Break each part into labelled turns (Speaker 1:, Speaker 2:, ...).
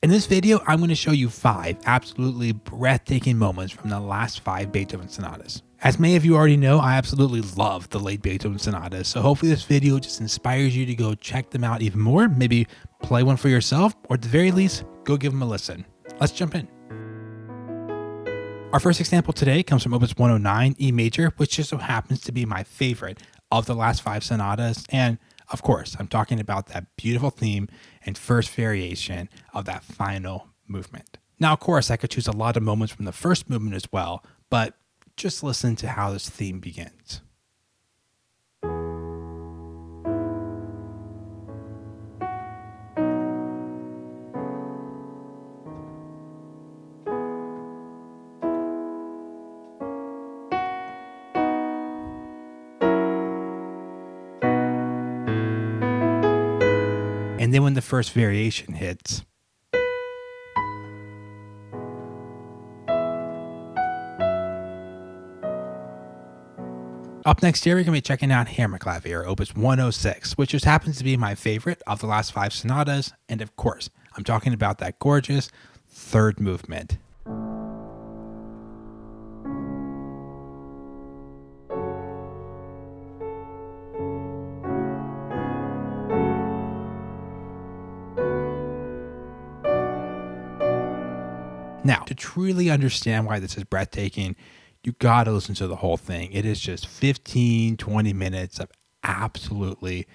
Speaker 1: In this video, I'm going to show you 5 absolutely breathtaking moments from the last 5 Beethoven sonatas. As many of you already know, I absolutely love the late Beethoven sonatas, so hopefully this video just inspires you to go check them out even more, maybe play one for yourself, or at the very least, go give them a listen. Let's jump in. Our first example today comes from Opus 109, E major, which just so happens to be my favorite of the last 5 sonatas, and of course, I'm talking about that beautiful theme and first variation of that final movement. Now, of course, I could choose a lot of moments from the first movement as well, but just listen to how this theme begins. And then when the first variation hits, up next here, we're going to be checking out Hammerklavier, Opus 106, which just happens to be my favorite of the last 5 sonatas. And of course, I'm talking about that gorgeous third movement. Now, to truly understand why this is breathtaking, you gotta listen to the whole thing. It is just 15, 20 minutes of absolutely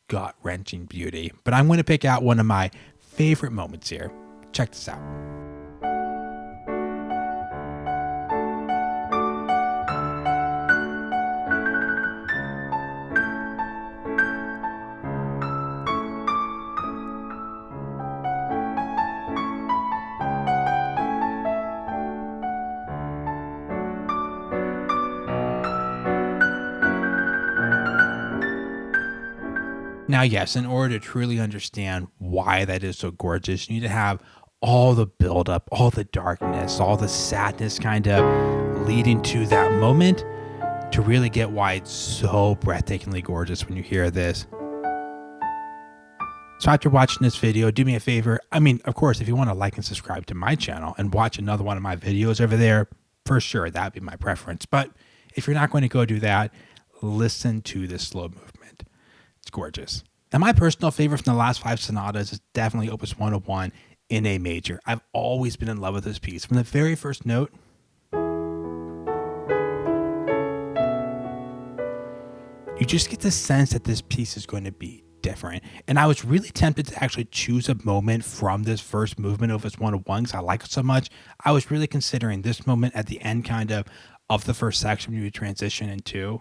Speaker 1: gut-wrenching beauty. But I'm going to pick out one of my favorite moments here. Check this out. Now, yes, in order to truly understand why that is so gorgeous, you need to have all the buildup, all the darkness, all the sadness kind of leading to that moment to really get why it's so breathtakingly gorgeous when you hear this. So after watching this video, do me a favor. I mean, of course, if you want to like and subscribe to my channel and watch another one of my videos over there, for sure, that'd be my preference. But if you're not going to go do that, listen to this slow movement. It's gorgeous. Now, my personal favorite from the last 5 sonatas is definitely Opus 101 in A major. I've always been in love with this piece. From the very first note, you just get the sense that this piece is going to be different. And I was really tempted to actually choose a moment from this first movement, Opus 101, because I like it so much. I was really considering this moment at the end kind of the first section you would transition into.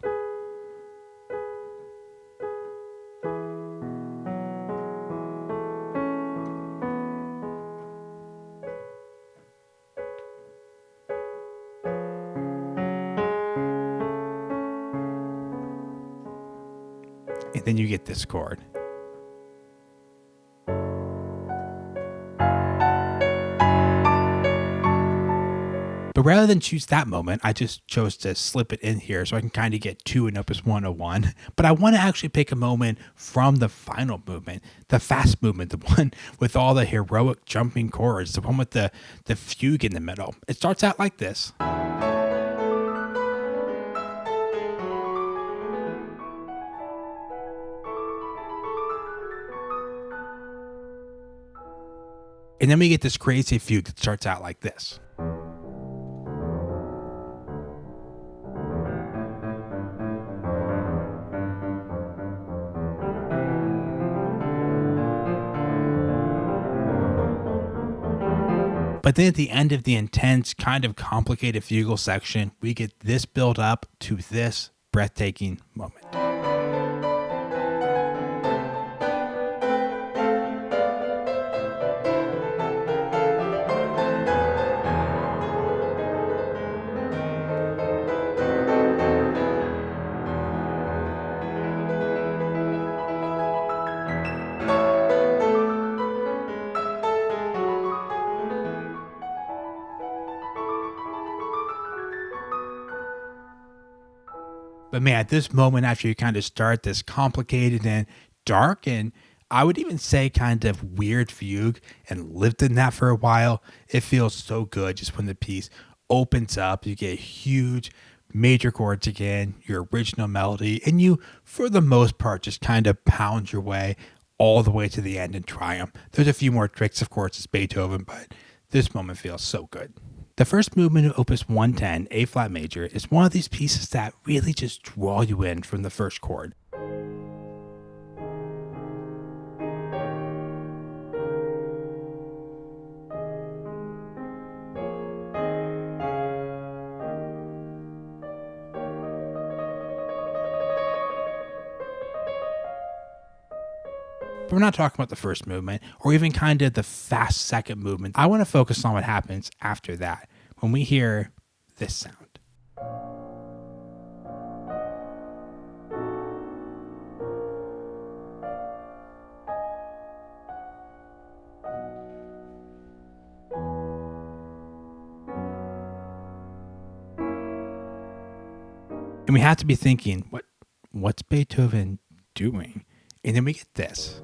Speaker 1: And then you get this chord. But rather than choose that moment, I just chose to slip it in here so I can kind of get 2 in Opus 101. But I want to actually pick a moment from the final movement, the fast movement, the one with all the heroic jumping chords, the one with the fugue in the middle. It starts out like this. And then we get this crazy fugue that starts out like this. But then at the end of the intense, kind of complicated fugal section, we get this build up to this breathtaking moment. But man, at this moment, after you kind of start this complicated and dark and I would even say kind of weird fugue and lived in that for a while. It feels so good just when the piece opens up. You get huge major chords again, your original melody, and you, for the most part, just kind of pound your way all the way to the end in triumph. There's a few more tricks, of course, it's Beethoven, but this moment feels so good. The first movement of Opus 110, A flat major, is one of these pieces that really just draw you in from the first chord. But we're not talking about the first movement or even kind of the fast second movement. I want to focus on what happens after that when we hear this sound. And we have to be thinking, what's Beethoven doing? And then we get this.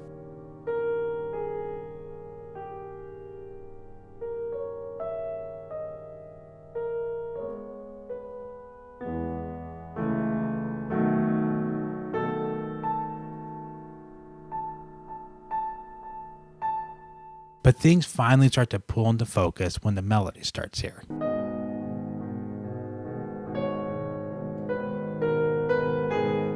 Speaker 1: But things finally start to pull into focus when the melody starts here.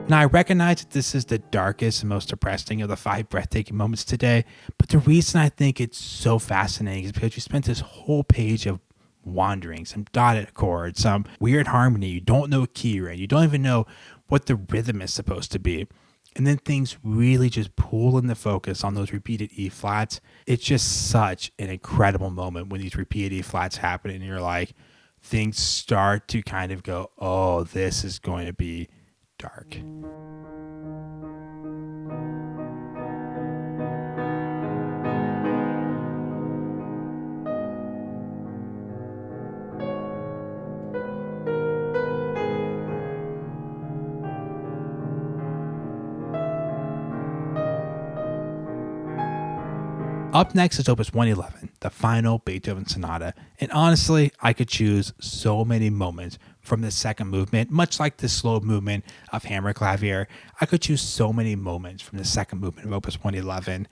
Speaker 1: Now, I recognize that this is the darkest and most depressing of the 5 breathtaking moments today, but the reason I think it's so fascinating is because you spent this whole page of wandering, some dotted chords, some weird harmony. You don't know what key you're in. You don't even know what the rhythm is supposed to be. And then things really just pull into focus on those repeated E flats. It's just such an incredible moment when these repeated E flats happen and you're like, things start to kind of go, oh, this is going to be dark. Up next is Opus 111, the final Beethoven Sonata. And honestly, I could choose so many moments from the second movement, much like the slow movement of Hammer Clavier. I could choose so many moments from the second movement of Opus 111.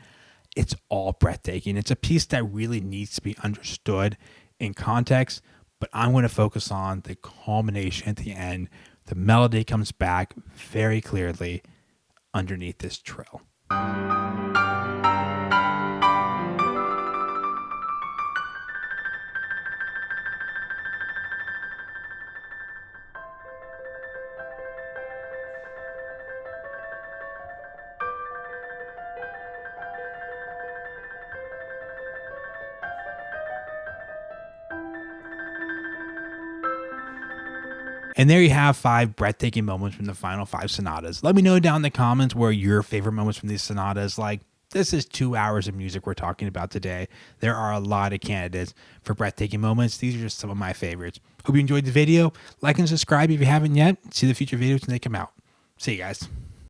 Speaker 1: It's all breathtaking. It's a piece that really needs to be understood in context, but I'm going to focus on the culmination at the end. The melody comes back very clearly underneath this trill. And there you have 5 breathtaking moments from the final 5 sonatas. Let me know down in the comments where your favorite moments from these sonatas. Like, this is 2 hours of music we're talking about today. There are a lot of candidates for breathtaking moments. These are just some of my favorites. Hope you enjoyed the video. Like and subscribe if you haven't yet. See the future videos when they come out. See you guys.